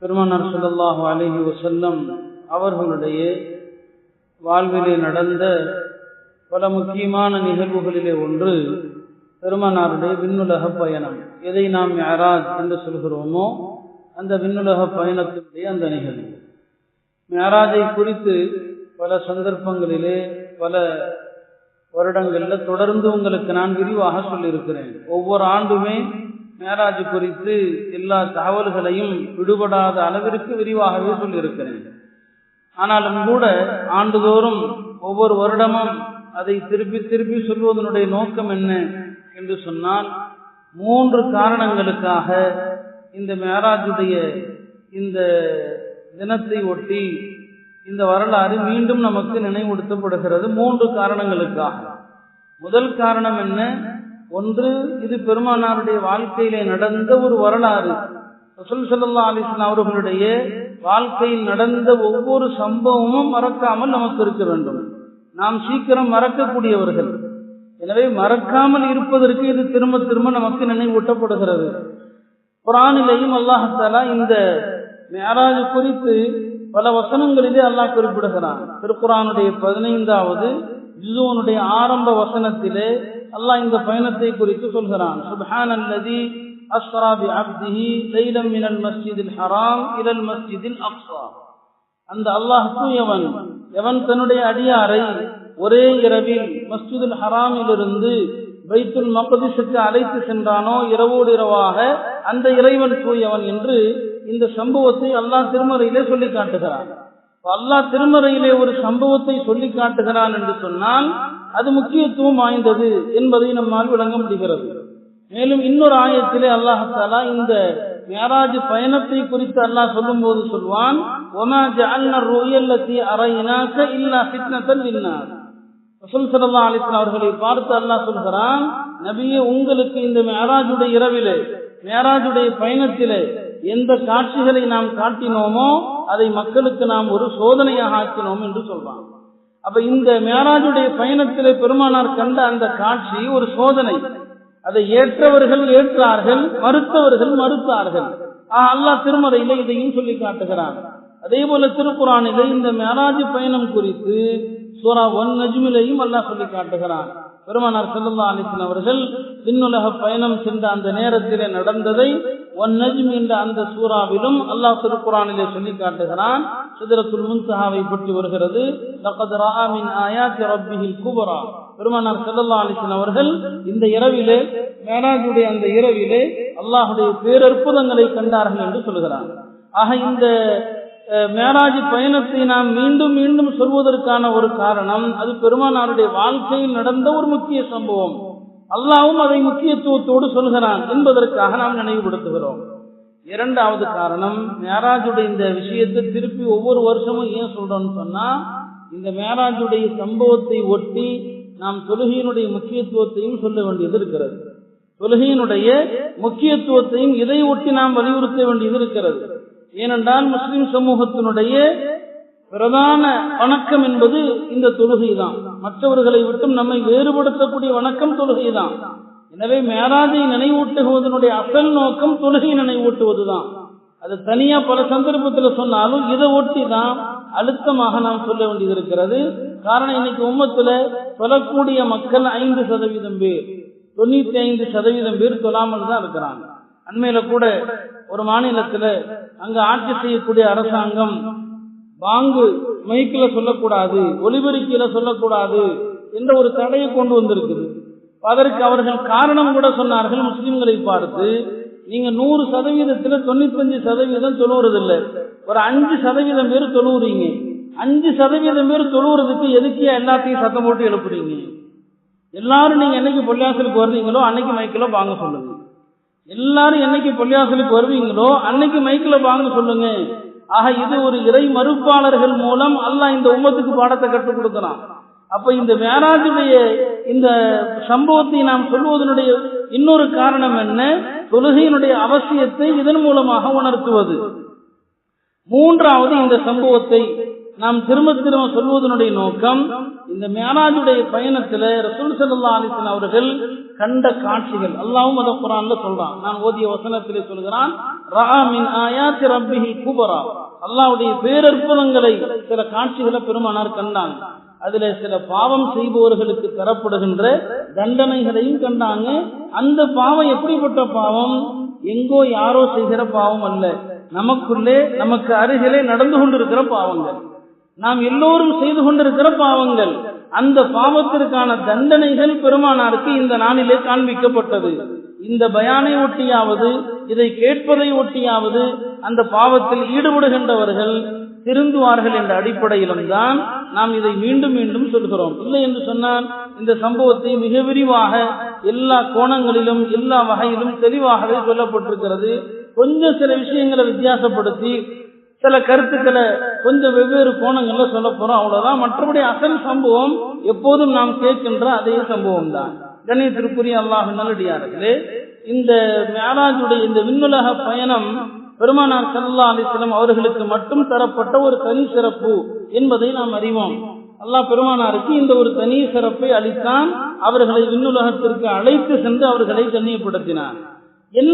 பெருமானார் ஸல்லல்லாஹு அலைஹி வஸல்லம் அவர்களுடைய வாழ்விலே நடந்த பல முக்கியமான நிகழ்வுகளிலே ஒன்று பெருமானாருடைய விண்ணுலக பயணம். எதை நாம் மிஅராஜ் என்று சொல்கிறோமோ அந்த விண்ணுலக பயணத்தினுடைய அந்த நிகழ்வு. மிஅராஜை குறித்து பல சந்தர்ப்பங்களிலே பல வருடங்களில் தொடர்ந்து உங்களுக்கு நான் விரிவாக சொல்லியிருக்கிறேன். ஒவ்வொரு ஆண்டுமே மிஅராஜ் குறித்து எல்லா தகவல்களையும் விடுபடாத அளவிற்கு விரிவாகவே சொல்லியிருக்கிறேன். ஆனாலும் கூட ஆண்டுதோறும் ஒவ்வொரு வருடமும் அதை திருப்பி திருப்பி சொல்வதனுடைய நோக்கம் என்ன என்று சொன்னால், 3 காரணங்களுக்காக இந்த மிஅராஜுடைய இந்த தினத்தை ஒட்டி இந்த வரலாறு மீண்டும் நமக்கு நினைவுபடுத்தப்படுகிறது. 3 காரணங்களுக்காக. முதல் காரணம் என்ன? ஒன்று, இது பெருமானாருடைய வாழ்க்கையிலே நடந்த ஒரு வரலாறு. ரசூல் ஸல்லல்லாஹு அலைஹி வஸல்லம் அவர்களுடைய வாழ்க்கையில் நடந்த ஒவ்வொரு சம்பவமும் மறக்காமல் நமக்கு இருக்க வேண்டும். நாம் சீக்கிரம் மறக்கக்கூடியவர்கள். எனவே மறக்காமல் இருப்பதற்கு இது திரும்ப திரும்ப நமக்கு நினைவூட்டப்படுகிறது. குர்ஆனிலேயும் அல்லாஹ் தஆலா இந்த மிஅராஜ் குறித்து பல வசனங்களிலே அல்லாஹ் குறிப்பிடுகிறான். திருக்குர்ஆனுடைய 15வது ஜுஸுனுடைய ஆரம்ப வசனத்திலே அல்லாஹ் இந்த பயணத்தை குறித்து சொல்கிறான். சுப்ஹானல்லதி அஸ்ரா பிஅப்திஹி லைலம் மினல் மஸ்ஜிதில் ஹராம் இலல் மஸ்ஜிதில் அக்ஸா. அந்த அல்லாஹ் தூயவன், எவன் தன்னுடைய அடியாரை ஒரே இரவில் மஸ்ஜிதுல் ஹராமிலிருந்து பைத்துல் மக்திஸுக்கு அழைத்து சென்றானோ இரவோடு இரவாக, அந்த இறைவன் தூயவன் என்று இந்த சம்பவத்தை அல்லாஹ் திருமறையிலே சொல்லி காட்டுகிறான். அல்லாஹ் திருமறையிலே ஒரு சம்பவத்தை சொல்லி காட்டுகிறான் என்று சொன்னால் அது முக்கியத்துவம் வாய்ந்தது என்பதை நம்மால் விளங்க முடிகிறது. மேலும் இன்னொரு ஆயத்திலே அல்லாஹ் தஆலா இந்த மிஅராஜ் பயணத்தை குறித்து அல்லாஹ் சொல்லும்போது சொல்வான், வமா ஜஅல்னா ருயல்லதி அரைனாக இல்லா ஃபித்னத்தல் லின்னாஸ். ரசூல் ஸல்லல்லாஹு அலைஹி வஸல்லம் அவர்களை பார்த்து அல்லாஹ் சொல்கிறான், நபியே, உங்களுக்கு இந்த மிஅராஜுடைய இரவிலே, மிஅராஜுடைய பயணத்திலே எந்த காட்சிகளை நாம் காட்டினோமோ அதை மக்களுக்கு நாம் ஒரு சோதனையாக ஆக்கினோம் என்று சொல்றான். அப்ப இந்த மிஅராஜுடைய பயணத்திலே பெருமானார் கண்ட அந்த காட்சி ஒரு சோதனை. அதை ஏற்றவர்கள் ஏற்றார்கள், மறுத்தவர்கள் மறுத்தார்கள். அல்லாஹ் திருமறையிலே இதையும் சொல்லி காட்டுகிறான். அதே போல திருக்குர்ஆனிலே இந்த மிஅராஜ் பயணம் குறித்து சூரா நஜ்மிலேயும் அல்லாஹ் சொல்லி காட்டுகிறான். பெருமானார் ஸல்லல்லாஹு அலைஹி வஸல்லம் அவர்கள் விண்ணுலக பயணம் சென்ற அந்த நேரத்திலே நடந்ததை நஜ்ம் என்ற அந்த சூறாவிலும் அல்லாஹ் திருக்குர்ஆனிலே சொல்லி காட்டுகிறான். சிதரத்துல் முன்தஹாவை பற்றி வருகிறது. லகத் ரஆ மின் ஆயாத்தி ரப்பிஹில் குப்ரா. பெருமானார் ஸல்லல்லாஹு அலைஹி வஸல்லம் அவர்கள் இந்த இரவிலே, மிஅராஜுடைய அந்த இரவிலே அல்லாஹ்வுடைய பேரற்புதங்களை கண்டார்கள் என்று சொல்கிறார். ஆக இந்த மிஅராஜ் பயணத்தை நாம் மீண்டும் மீண்டும் சொல்வதற்கான ஒரு காரணம், அது பெருமானாருடைய வாழ்க்கையில் நடந்த ஒரு முக்கிய சம்பவம். அல்லாஹ்வும் அதை முக்கியத்துவத்தோடு சொல்கிறான் என்பதற்காக நாம் நினைவுபடுத்துகிறோம். இரண்டாவது காரணம், மிஅராஜுடைய இந்த விஷயத்தை திருப்பி ஒவ்வொரு வருஷமும் ஏன் சொல்றோம்னு சொன்னா, இந்த மிஅராஜுடைய சம்பவத்தை ஒட்டி நாம் தொழுகையினுடைய முக்கியத்துவத்தையும் சொல்ல வேண்டியது இருக்கிறது. தொழுகையினுடைய முக்கியத்துவத்தையும் இதை ஒட்டி நாம் வலியுறுத்த வேண்டியது இருக்கிறது. ஏனென்றால் முஸ்லிம் சமூகத்தினுடைய பிரதான வணக்கம் என்பது இந்த தொழுகை தான். மற்றவர்களை விட்டும் நம்மை வேறுபடுத்தக்கூடிய வணக்கம் தொழுகை தான். எனவே மிஅராஜை நினைவூட்டுவதனுடைய அசல் நோக்கம் தொழுகை நினைவூட்டுவதுதான். அது தனியா பல சந்தர்ப்பத்தில் சொன்னாலும் இதை ஒட்டி தான் அழுத்தமாக நாம் சொல்ல வேண்டியது இருக்கிறது. காரணம், இன்னைக்கு உம்மத்துல சொல்லக்கூடிய மக்கள் 5% பேர், 95% பேர் தொழாமல் தான் இருக்கிறாங்க. அண்மையில கூட ஒரு மாநிலத்துல அங்க ஆட்சி செய்யக்கூடிய அரசாங்கம் பாங்கு மைக்கில சொல்லக்கூடாது, ஒலிபெருக்கில சொல்லக்கூடாது என்ற ஒரு தடையை கொண்டு வந்திருக்குது. அதற்கு அவர்கள் காரணம் கூட சொன்னார்கள். முஸ்லிம்களை பார்த்து, நீங்க 100%த்துல 95% தொழுவுறதில்லை, ஒரு 5% பேர் தொழுவுறீங்க. 5% பேர் தொழுவுறதுக்கு எதுக்கியா எல்லாத்தையும் சத்தம் போட்டு எழுப்புறீங்க? எல்லாரும் நீங்க என்னைக்கு பள்ளியாசலுக்கு வருவீங்களோ அன்னைக்கு மைக்கில பாங்க சொல்லுங்க. எல்லாரும் என்னைக்கு பள்ளியாசலுக்கு வருவீங்களோ அன்னைக்கு மைக்கில பாங்க சொல்லுங்க. ஆக இது ஒரு இறை மறுப்பாளர்கள் மூலம் அல்லாஹ் இந்த உம்மத்துக்கு பாடத்தை கற்றுக் கொடுக்கிறான். அப்ப இந்த மிஅராஜுடைய இந்த சம்பவத்தை நாம் சொல்வதனுடைய இன்னொரு காரணம் என்ன? தொழுகையினுடைய அவசியத்தை இதன் மூலமாக உணர்த்துவது. மூன்றாவது, இந்த சம்பவத்தை நாம் திரும்ப திரும்ப சொல்வதனுடைய நோக்கம், இந்த மிஅராஜுடைய பயணத்துல ரசூல் ஸல்லல்லாஹு அலைஹி வஸல்லம் அவர்கள் கண்ட காட்சிகள். அல்லாஹ்வும் அத குர்ஆன்ல சொல்றான். நான் ஓதிய வசனத்திலே சொல்கிறான், ரஆ மின் ஆயாத்தி ரப்பிஹில் குபரா. அல்லாஹ்வுடைய பேரற்புதங்களை, சில காட்சிகளை பெருமானார் கண்டாங்க. அதுல சில பாவம் செய்பவர்களுக்கு தரப்படுகின்ற தண்டனைகளையும் கண்டாங்க. அந்த பாவம் எப்படிப்பட்ட பாவம்? எங்கோ யாரோ செய்கிற பாவம் அல்ல, நமக்குள்ளே நமக்கு அருகிலே நடந்து கொண்டிருக்கிற பாவங்கள், நாம் எல்லோரும் செய்து கொண்டிருக்கிற பாவங்கள். அந்த பாவத்திற்கான தண்டனைகள் பெருமானாருக்கு இந்த நாளிலே காண்பிக்கப்பட்டது. இந்த பயானை ஒட்டியாவது, இதை கேட்பதை ஒட்டியாவது அந்த பாவத்தில் ஈடுபடுகின்றவர்கள் திருந்துவார்கள் என்ற அடிப்படையிலும் தான் நாம் இதை மீண்டும் மீண்டும் சொல்கிறோம். இல்லை என்று சொன்னால் இந்த சம்பவத்தை மிக விரிவாக எல்லா கோணங்களிலும் எல்லா வகையிலும் தெளிவாகவே சொல்லப்பட்டிருக்கிறது. கொஞ்சம் சில விஷயங்களை வித்தியாசப்படுத்தி சில கருத்துக்களை கொஞ்சம் வெவ்வேறு கோணங்கள்ல சொல்ல போறோம், அவ்வளவுதான். மற்றபடி அசல் சம்பவம் எப்போதும் நாம் கேட்கின்ற அதே சம்பவம் தான். கண்ணியத்திற்குரிய அல்லாஹ்வின் நல்லடியார்களே, இந்த மிஅராஜுடைய இந்த விண்ணுலக பயணம் பெருமானார் ஸல்லல்லாஹு அலைஹி வஸல்லம் அவர்களுக்கு மட்டும் தரப்பட்ட ஒரு தனி சிறப்பு என்பதை நாம் அறிவோம். அல்லாஹ் பெருமானாருக்கு இந்த ஒரு தனி சிறப்பை அளித்தான். அவர்களை விண்ணுலகத்திற்கு அழைத்து சென்று அவர்களை கண்ணியப்படுத்தினார். என்ன